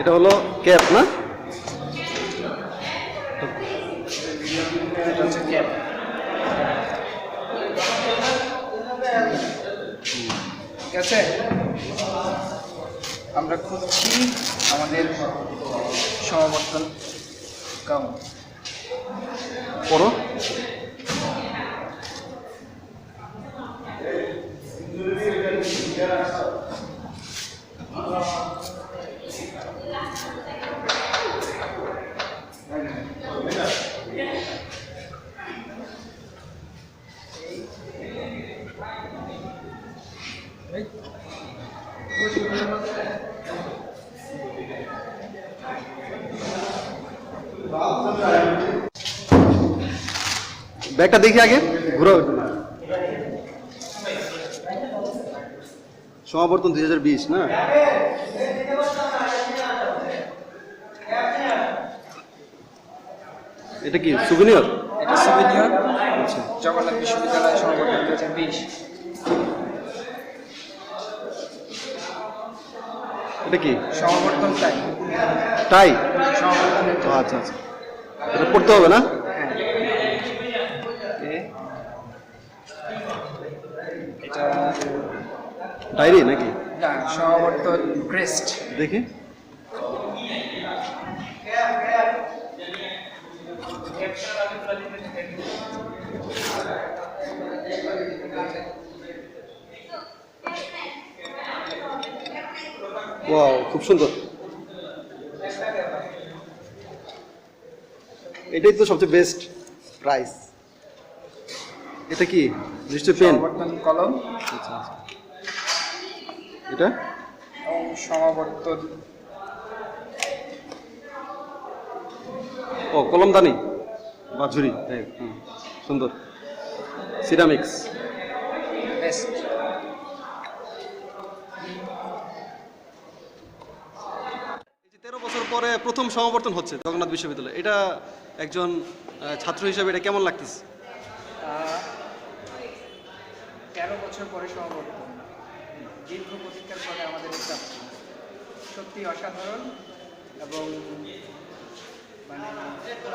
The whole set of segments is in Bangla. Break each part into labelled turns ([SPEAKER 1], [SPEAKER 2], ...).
[SPEAKER 1] এটা হলো ক্যাপ না?
[SPEAKER 2] এটা হচ্ছে ক্যাপ। ঠিক আছে, আমরা খুঁজছি আমাদের সমাবর্তন কাউন্ট।
[SPEAKER 1] পড়ো। ব্যাগটা দেখি আগে, ঘুরো। সমাবর্তন 2020 না? এটা কি সুভিনিয়র?
[SPEAKER 2] এটা সুভিনিয়র। আচ্ছা, জগন্নাথ বিশ্ববিদ্যালয় সমাবর্তন 2020।
[SPEAKER 1] এটা কি
[SPEAKER 2] সমাবর্তন টাই?
[SPEAKER 1] টাই।
[SPEAKER 2] সমাবর্তনের টাই।
[SPEAKER 1] আচ্ছা আচ্ছা, এটা পড়তে হবে না?
[SPEAKER 2] এটা
[SPEAKER 1] ডায়েরি নাকি?
[SPEAKER 2] না, সমাবর্তন ক্রেস্ট।
[SPEAKER 1] দেখি। ওয়াও, খুব সুন্দর। এটাই তো সবচেয়ে বেস্ট প্রাইস। এটা কি নিশ্চয় পেন?
[SPEAKER 2] সমাবর্তন কলম।
[SPEAKER 1] আচ্ছা আচ্ছা, এটা
[SPEAKER 2] সমাবর্তন
[SPEAKER 1] ও কলমদানি বা ঝুড়ি, সুন্দর। সিরামিক্স।
[SPEAKER 2] বেস্ট।
[SPEAKER 1] 13 বছর পরে প্রথম সমাবর্তন হচ্ছে জগন্নাথ বিশ্ববিদ্যালয়ে। এটা একজন ছাত্র হিসেবে এটা কেমন লাগতেছে?
[SPEAKER 2] 13 বছর পরে সমাবর্তন, দীর্ঘ প্রতীক্ষার পরে আমাদের একটা সত্যি অসাধারণ এবং মানে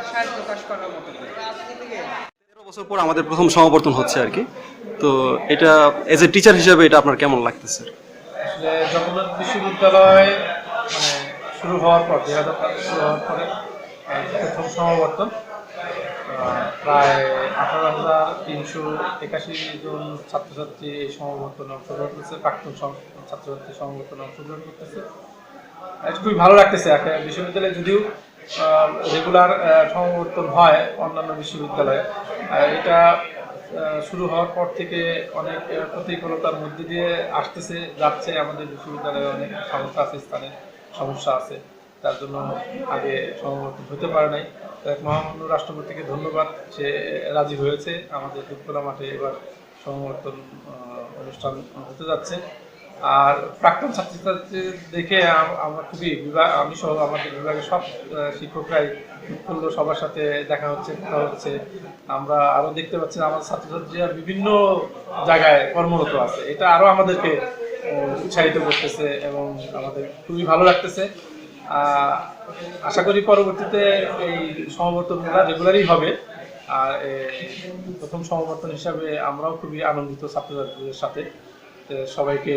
[SPEAKER 2] আশায় প্রকাশ করার মতো।
[SPEAKER 1] 13 বছর পর আমাদের প্রথম সমাবর্তন হচ্ছে আর কি। তো এটা এজ এ টিচার হিসেবে এটা আপনার কেমন লাগতেছে?
[SPEAKER 3] আসলে জগন্নাথ বিশ্ববিদ্যালয় মানে শুরু হওয়ার পর 2005 শুরু হওয়ার পরে প্রথম সমাবর্তন প্রায় 18,381 জন ছাত্রছাত্রী এই সমাবর্তনে অংশগ্রহণ করতেছে, প্রাক্তন ছাত্রছাত্রী সমাবর্তনে অংশগ্রহণ করতেছে। খুবই ভালো লাগতেছে। বিশ্ববিদ্যালয়ে যদিও রেগুলার সমাবর্তন হয় অন্যান্য বিশ্ববিদ্যালয়ে। এটা শুরু হওয়ার পর থেকে অনেক প্রতিকূলতার মধ্যে দিয়ে যাচ্ছে। আমাদের বিশ্ববিদ্যালয়ে অনেক সমস্যা আছে, স্থানের সমস্যা আছে, তার জন্য আগে সমাবর্তন হতে পারে নাই। মহামান্য রাষ্ট্রপতিকে ধন্যবাদ, সে রাজি হয়েছে। আমাদের দুধখোলা মাঠে এবার সমাবর্তন অনুষ্ঠান হতে যাচ্ছে। আর প্রাক্তন ছাত্রছাত্রী দেখে আমরা খুবই আমি সহ আমাদের বিভাগের সব শিক্ষকরাই উৎফুল্ল, সবার সাথে দেখা হচ্ছে, কথা হচ্ছে। আমরা আরো দেখতে পাচ্ছি আমাদের ছাত্রছাত্রীরা বিভিন্ন জায়গায় কর্মরত আছে, এটা আরো আমাদেরকে উৎসাহিত করতেছে এবং আমাদের খুবই ভালো লাগতেছে। আশা করি পরবর্তীতে এই সমাবর্তনগুলো রেগুলারই হবে। আর প্রথম সমাবর্তন হিসাবে আমরাও খুবই আনন্দিত ছাত্রছাত্রীদের সাথে। সবাইকে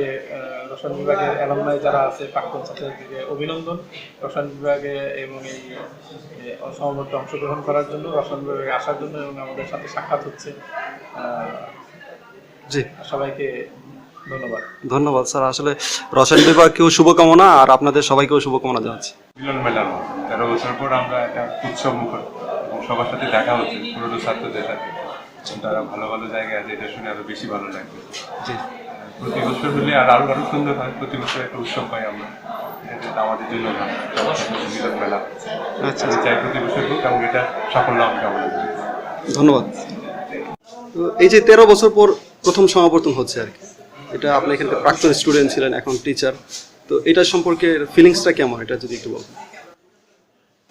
[SPEAKER 3] রসায়ন বিভাগের অ্যালামনাই যারা আছে, প্রাক্তন ছাত্রছাত্রীকে অভিনন্দন রসায়ন বিভাগে এবং এই সমাবর্তনে অংশগ্রহণ করার জন্য, রসায়ন বিভাগে আসার জন্য, এবং আমাদের সাথে সাক্ষাৎ হচ্ছে।
[SPEAKER 1] জি,
[SPEAKER 3] সবাইকে ধন্যবাদ।
[SPEAKER 1] ধন্যবাদ স্যার। আসলে রসায়ন বিভাগকেও শুভকামনা, আর আপনাদের সবাইকেও শুভকামনা জানাচ্ছি।
[SPEAKER 4] মিলন মেলার মতো 13 বছর পর আমরা একটা উৎসব মুখর এবং সবার সাথে দেখা হচ্ছে, পুরনো ছাত্রদের সাথে। তারা ভালো ভালো জায়গায় আছে, এটা শুনে আরো বেশি ভালো লাগবে।
[SPEAKER 1] জি,
[SPEAKER 4] প্রতি বছর হলে আরো সুন্দর হয়। প্রতি বছর একটা উৎসব পাই আমরা, এটা আমাদের জন্য ভালো। সবার সাথে মিলন মেলা
[SPEAKER 1] আচ্ছা,
[SPEAKER 4] আমি চাই প্রতি বছর হোক এবং এটা সাফল্য আমি কামনা করি।
[SPEAKER 1] ধন্যবাদ। তো এই যে 13 বছর পর প্রথম সমাবর্তন হচ্ছে আর কি, এটা আপনি এখানকার প্রাক্তন স্টুডেন্ট ছিলেন, এখন টিচার, তো এটা সম্পর্কে ফিলিংসটা কেমন, এটা যদি একটু বলতেন।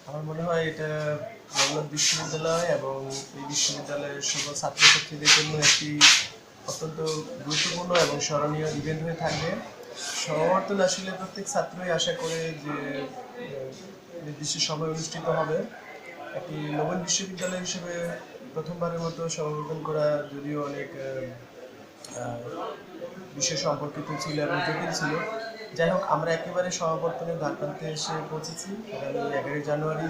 [SPEAKER 5] আমার মনে হয় এটা জগন্নাথ বিশ্ববিদ্যালয় এবং এই বিশ্ববিদ্যালয়ের সকল ছাত্রছাত্রীদের জন্য একটি অত্যন্ত গুরুত্বপূর্ণ এবং স্মরণীয় ইভেন্ট হয়ে থাকবে। সমাবর্তন আসলে প্রত্যেক ছাত্রই আশা করে যে নির্দিষ্ট সময় অনুষ্ঠিত হবে। একটি নবীন বিশ্ববিদ্যালয় হিসেবে প্রথমবারের মতো সমাবর্তন করা যদিও অনেক বিষয় সম্পর্কিত ছিল এবং জটিল ছিল। যাই হোক, আমরা একেবারে সমাবর্তনের দ্বারপ্রান্তে এসে পৌঁছেছি। আগামী 11 জানুয়ারি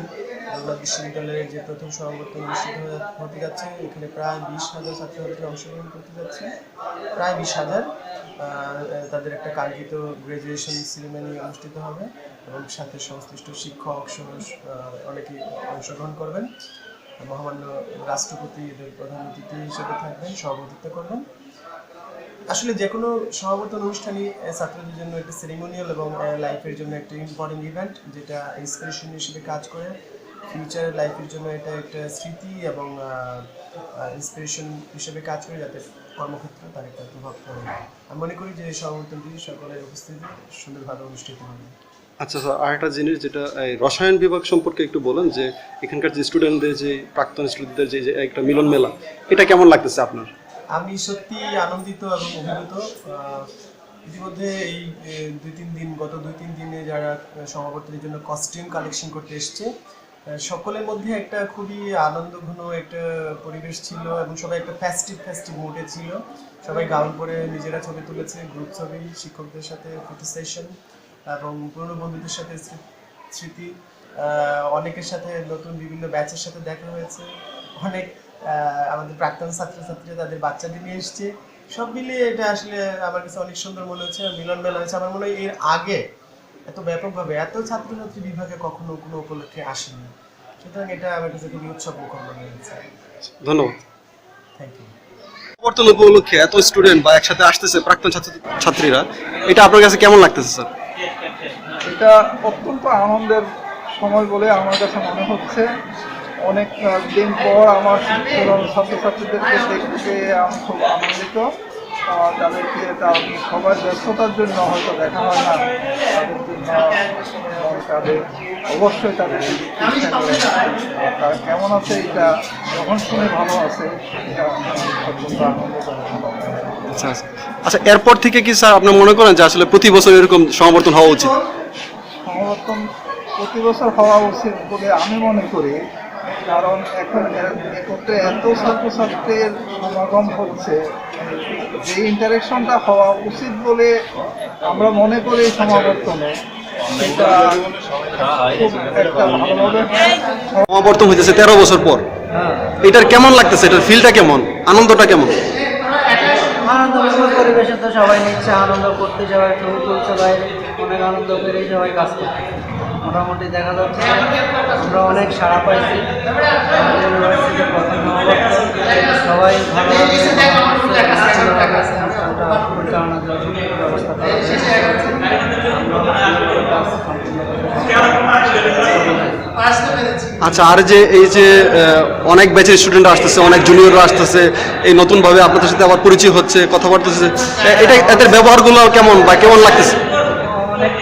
[SPEAKER 5] জগন্নাথ বিশ্ববিদ্যালয়ের যে প্রথম সমাবর্তন অনুষ্ঠিত হতে যাচ্ছে, এখানে প্রায় 20,000 ছাত্রছাত্রী অংশগ্রহণ করতে যাচ্ছে। প্রায় 20,000। তাদের একটা কাঙ্ক্ষিত গ্র্যাজুয়েশন সেরিমনি অনুষ্ঠিত হবে এবং সাথে সংশ্লিষ্ট শিক্ষক সহ অনেকেই অংশগ্রহণ করবেন। মহামান্য রাষ্ট্রপতি এদের প্রধান অতিথি হিসেবে থাকবেন, সভাপতিত্ব করবেন। আসলে যে কোনো সমাবর্তন অনুষ্ঠানই ছাত্রদের জন্য একটা সেরিমোনিয়াল এবং লাইফের জন্য একটা ইম্পর্টেন্ট ইভেন্ট, যেটা ইন্সপিরেশন হিসেবে কাজ করে। ফিউচার লাইফের জন্য এটা একটা স্মৃতি এবং ইন্সপিরেশন হিসেবে কাজ করে, যাতে কর্মক্ষেত্রে তার একটা প্রভাব পড়ে। আমি মনে করি যে এই সমাবর্তনটি সকলের উপস্থিতি সুন্দরভাবে অনুষ্ঠিত হবে।
[SPEAKER 1] আচ্ছা স্যার, আরেকটা জিনিস যেটা এই রসায়ন বিভাগ সম্পর্কে একটু বলেন, যে এখানকার যে স্টুডেন্টদের, যে প্রাক্তন স্টুডেন্টদের যে একটা মিলন মেলা, এটা কেমন লাগতেছে আপনার?
[SPEAKER 5] আমি সত্যি আনন্দিত এবং অভিভূত। ইতিমধ্যে এই গত 2-3 দিনে যারা সমাবর্তনের জন্য কস্টিউম কালেকশন করতে এসছে, সকলের মধ্যে একটা খুবই আনন্দঘন একটা পরিবেশ ছিল এবং সবাই একটা ফেস্টিভ মুডে ছিল। সবাই গাউন পরে নিজেরা ছবি তুলেছে, গ্রুপ ছবি, শিক্ষকদের সাথে ফটো সেশন এবং পুরনো বন্ধুদের সাথে স্মৃতি। অনেকের সাথে নতুন বিভিন্ন ব্যাচের সাথে দেখা হয়েছে। অনেক আমাদের প্রাক্তন ছাত্রছাত্রীরা তাদের বাচ্চাদের নিয়ে এসছে। সব মিলিয়ে এটা আসলে আমার কাছে অনেক সুন্দর মনে হচ্ছে। মিলন মেলা হয়েছে, আমার মনে হয় এর আগে এত ব্যাপকভাবে এত ছাত্রছাত্রী বিভাগে কখনো কোনো উপলক্ষে আসেনি। সুতরাং এটা আমার কাছে খুবই উৎসব মুখর মনে হয়েছে।
[SPEAKER 1] ধন্যবাদ।
[SPEAKER 5] Thank you.
[SPEAKER 1] সমাবর্তন উপলক্ষে এত স্টুডেন্ট বা একসাথে আসতেছে প্রাক্তন ছাত্রীরা, এটা আপনার কাছে কেমন লাগতেছে স্যার?
[SPEAKER 6] এটা অত্যন্ত আনন্দের সময় বলে আমার কাছে মনে হচ্ছে। অনেক দিন পর আমার পুরনো ছাত্রছাত্রীদেরকে দেখতে আমি খুব আনন্দিত। তাদেরকে সবার ব্যস্ততার জন্য হয়তো দেখা হয় না, তাদের জন্য তাদের অবশ্যই তাদের তারা কেমন আছে এটা যখন শুনে ভালো আছে, এটা অত্যন্ত আনন্দজনক।
[SPEAKER 1] আচ্ছা আচ্ছা, এরপর থেকে কি স্যার আপনি মনে করেন যে আসলে প্রতি বছর এরকম সমাবর্তন হওয়া উচিত?
[SPEAKER 6] সমাবর্তন প্রতি বছর হওয়া উচিত বলে আমি মনে করি, কারণ এখন একত্রে এত ছাত্রছাত্রীর সমাগম হচ্ছে, যে ইন্টারেকশনটা হওয়া উচিত বলে আমরা মনে করি সমাবর্তনে, সেটা খুব একটা ভালোভাবে
[SPEAKER 1] সমাবর্তন হইতেছে 13 বছর পর, এটার কেমন লাগতেছে? এটার ফিলটা কেমন, আনন্দটা কেমন?
[SPEAKER 7] আনন্দময় পরিবেশে তো সবাই নিচ্ছে, আনন্দ করতে, সবাই ছবি তুলছে, বাইরে অনেক আনন্দ করে সবাই কাজ করছে। মোটামুটি দেখা যাচ্ছে আমরা অনেক সাড়া পাইছি। আমাদের ইউনিভার্সিটির প্রথম সমাবর্তন সবাই ভালোভাবে অনুষ্ঠানটা পরিচালনার জন্য ব্যবস্থা করা হয়েছে। আমরা কাজ সম্পূর্ণ
[SPEAKER 1] আচ্ছা, আর যে এই যে অনেক ব্যাচের স্টুডেন্টরা আসতেছে, অনেক জুনিয়ররা আসতেছে, এই নতুনভাবে আপনাদের সাথে আবার পরিচয় হচ্ছে, কথাবার্তা হচ্ছে, এটা এদের ব্যবহারগুলো কেমন বা কেমন লাগতেছে?
[SPEAKER 7] অনেক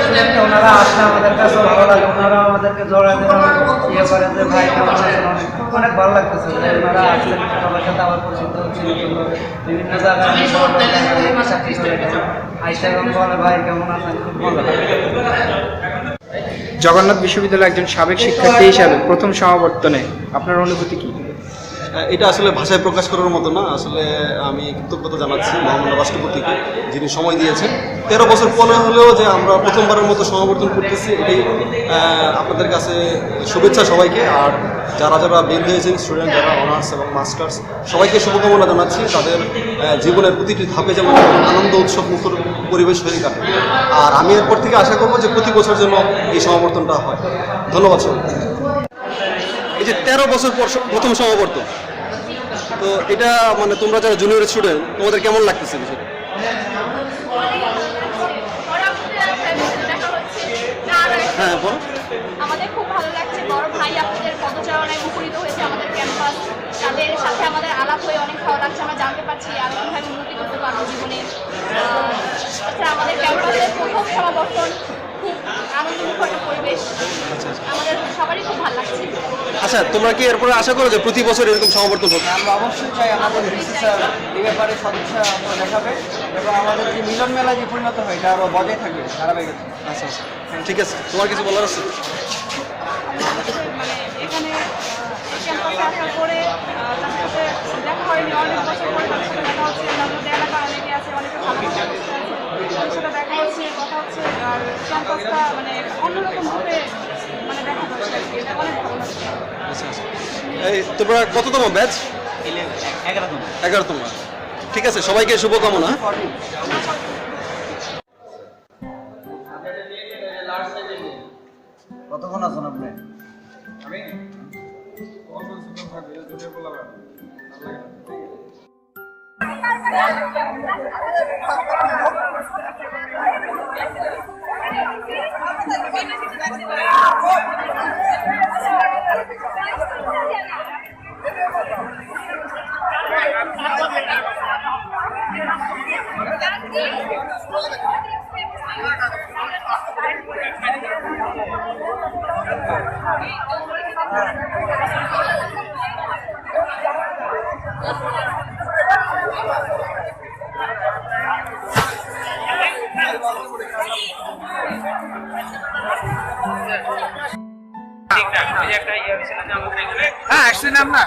[SPEAKER 7] স্টুডেন্ট ওনারা আসলে আমাদের কাছে ভালো লাগে, ওনারা আমাদেরকে জড়ায় দেন, ইয়ে করেন যে ভাই কেমন আছেন, অনেক ভালো লাগতেছে যে ওনারা আসলে সবার সাথে আবার পরিচিত হচ্ছে নতুনভাবে। বিভিন্ন জায়গায় চাকরি করে আইসা এবং বলে ভাই কেমন আছেন, খুব ভালো লাগে।
[SPEAKER 2] জগন্নাথ বিশ্ববিদ্যালয়ের একজন সাবেক শিক্ষার্থী হিসাবে প্রথম সমাবর্তনে আপনার অনুভূতি কি?
[SPEAKER 1] এটা আসলে ভাষায় প্রকাশ করার মতো না। আসলে আমি কৃতজ্ঞতা জানাচ্ছি মহামান্য রাষ্ট্রপতিকে, যিনি সময় দিয়েছেন 13 বছর পরে হলেও যে আমরা প্রথমবারের মতো সমাবর্তন করতেছি, এটাই আপনাদের কাছে শুভেচ্ছা সবাইকে। আর যারা যারা বের হয়েছেন স্টুডেন্ট, যারা অনার্স এবং মাস্টার্স, সবাইকে শুভকামনা জানাচ্ছি। তাদের জীবনের প্রতিটি ধাপে যেমন আনন্দ উৎসব মুখর পরিবেশ হয়ে কাটে। আর আমি এরপর থেকে আশা করবো যে প্রতি বছর যেন এই সমাবর্তনটা হয়। ধন্যবাদ সবাই। এই যে 13 বছর পর প্রথম সমাবর্তন, তো এটা মানে তোমরা যারা জুনিয়র স্টুডেন্ট, তোমাদের কেমন লাগতেছে বিষয়টা? হ্যাঁ বল।
[SPEAKER 8] আমাদের খুব ভালো লাগছে, বড় ভাই আপনাদের পদচারণায় মুখরিত হয়েছে আমাদের ক্যাম্পাস। তাদের সাথে আমাদের আলাপ হয়ে অনেক ভালো লাগছে, আমরা জানতে পারছি আরও কীভাবে উন্নতি করতে পারবো জীবনে। তাছাড়া আমাদের ক্যাম্পাসের প্রথম সমাবর্তন খুব আনন্দমুখর একটা পরিবেশ, আমাদের সবারই খুব ভালো লাগছে।
[SPEAKER 1] আচ্ছা, তোমরা কি এরপরে আশা করো যে প্রতি বছর এরকম সমাবর্তন হবে?
[SPEAKER 7] আমরা অবশ্যই চাই আমাদের ভিসি স্যার এই ব্যাপারে সদিচ্ছা দেখাবে এবং আমাদের যে মিলন মেলা যে পরিণত হয় এটা আরও বজায় থাকবে ধারাবাহিকতা।
[SPEAKER 1] আচ্ছা আচ্ছা, ঠিক আছে। তোমার কিছু বলার আছে?
[SPEAKER 8] মানে এখানে ক্যাম্পাসে আসার পরে তাদের সাথে দেখা হয়নি, অনেক বছর পরে তাদের সাথে দেখা হচ্ছে। তার মধ্যে এলাকার অনেকে আছে, অনেকে ভালো ভালো অবস্থায় আছে, তাদের সাথে দেখা হচ্ছে, কথা হচ্ছে। আর ক্যাম্পাসটা মানে অন্যরকম ভাবে মানে দেখা যাচ্ছে আর কি, এটা অনেক ভালো লাগছে।
[SPEAKER 1] আচ্ছা আচ্ছা, এই তোমরা কততম ব্যাচ? 11তম। ঠিক আছে, সবাইকে শুভকামনা।
[SPEAKER 7] কতক্ষণ আছেন আপনি?
[SPEAKER 3] আমি
[SPEAKER 2] হ্যাঁ আসছিলাম না।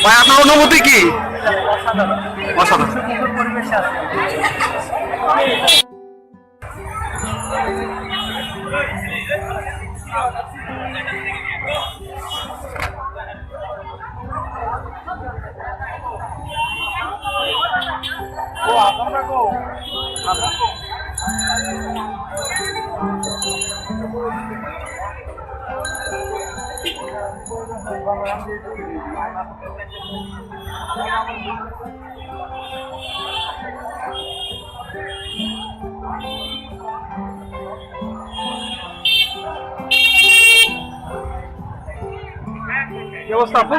[SPEAKER 2] ভাই আপনার অনুভূতি কি? অসাধারণ। কি অবস্থা আপু?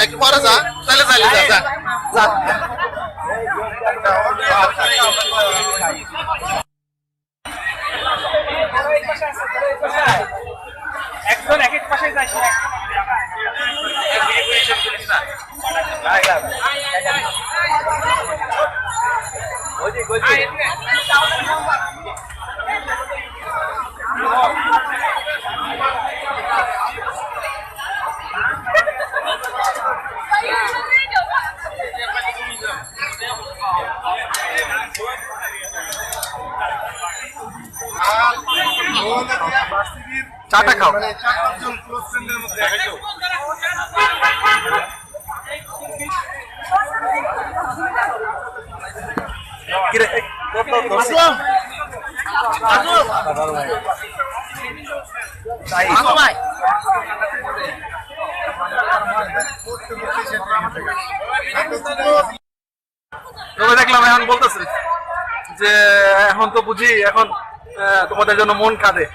[SPEAKER 1] একটু পরে যা তাহলে চাইলে যা যা
[SPEAKER 2] একজন এক এক পাশে যাইছে
[SPEAKER 1] চাটা খাও তবে দেখলাম এখন বলতেছে যে এখন তো বুঝি এখন তোমাদের জন্য মন কাঁদে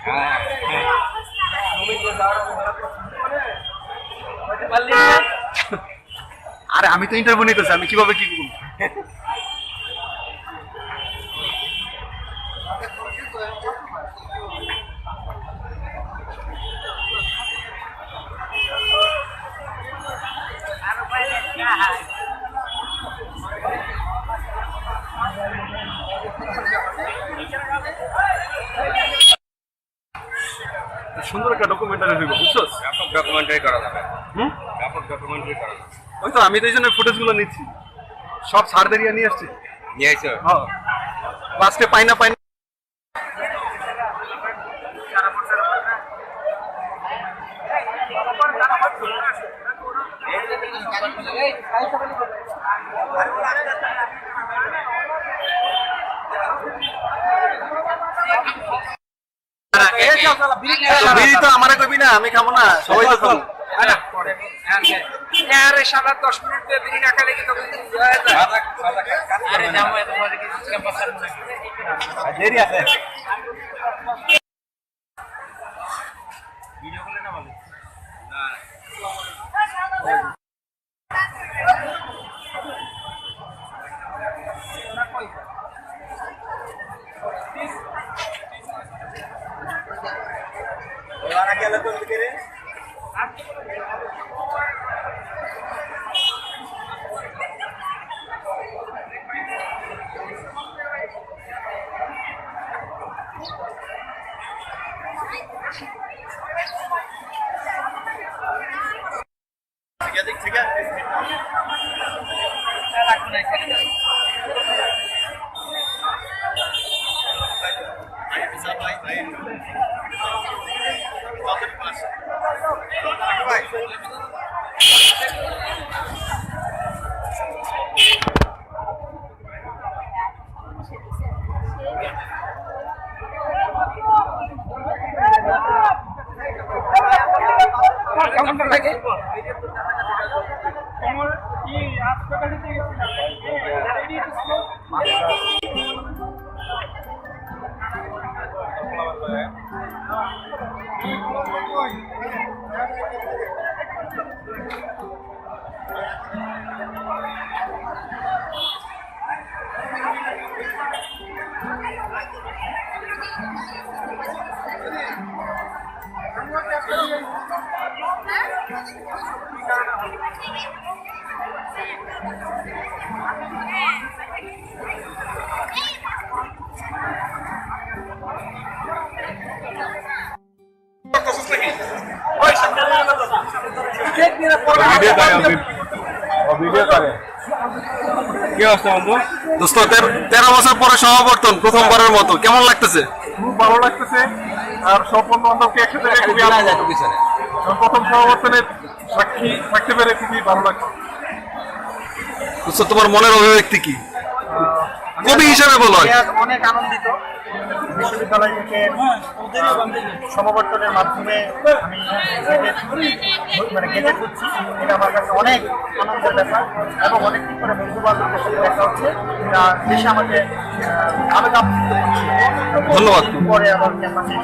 [SPEAKER 1] আরে আমি তো ইন্টারভিউ নিতেছি আমি কিভাবে কি করবো সুন্দর একটা ডকুমেন্টারি হইব বুঝছো
[SPEAKER 4] ডকুমেন্টারি করা যাবে
[SPEAKER 1] হুম
[SPEAKER 4] ডকুমেন্টারি করা যাবে
[SPEAKER 1] ওই তো আমি তো এই জন্য ফুটেজগুলো নিচ্ছি সব সারদেরিয়া নিয়ে আসছি
[SPEAKER 4] নিয়ে আইছো
[SPEAKER 1] হ্যাঁ আজকে পাই না বিড়ি তো আমার কবি না আমি খাবো না সবাই তো খাবো
[SPEAKER 2] আরে সারা 10 মিনিট বিড়ি না খেলে কি তখন
[SPEAKER 1] দেরি আছে দোস্ত 13 বছর পরে সমাবর্তন প্রথমবারের মতো কেমন লাগতেছে?
[SPEAKER 6] খুব ভালো লাগতেছে আর সব বন্ধু বান্ধবকে একসাথে খুবই আনন্দ। প্রথম সমাবর্তনের সাক্ষী থাকতে পেরে খুবই ভালো লাগছে।
[SPEAKER 1] দোস্ত তোমার মনের অভিব্যক্তি কি? কবি হিসেবে বলো।
[SPEAKER 9] অনেক আনন্দিত বিশ্ববিদ্যালয় থেকে সমাবর্তনের মাধ্যমে আমি গেজেট করছি, এটা আমার কাছে অনেক আনন্দের ব্যাপার এবং অনেকদিন পরে বন্ধু বান্ধবদের সাথে দেখা হচ্ছে, এটা দেশে আমাকে আবেগ আপ্লুত করছে।
[SPEAKER 1] ধন্যবাদ।
[SPEAKER 9] পরে আবার ক্যাম্পাসে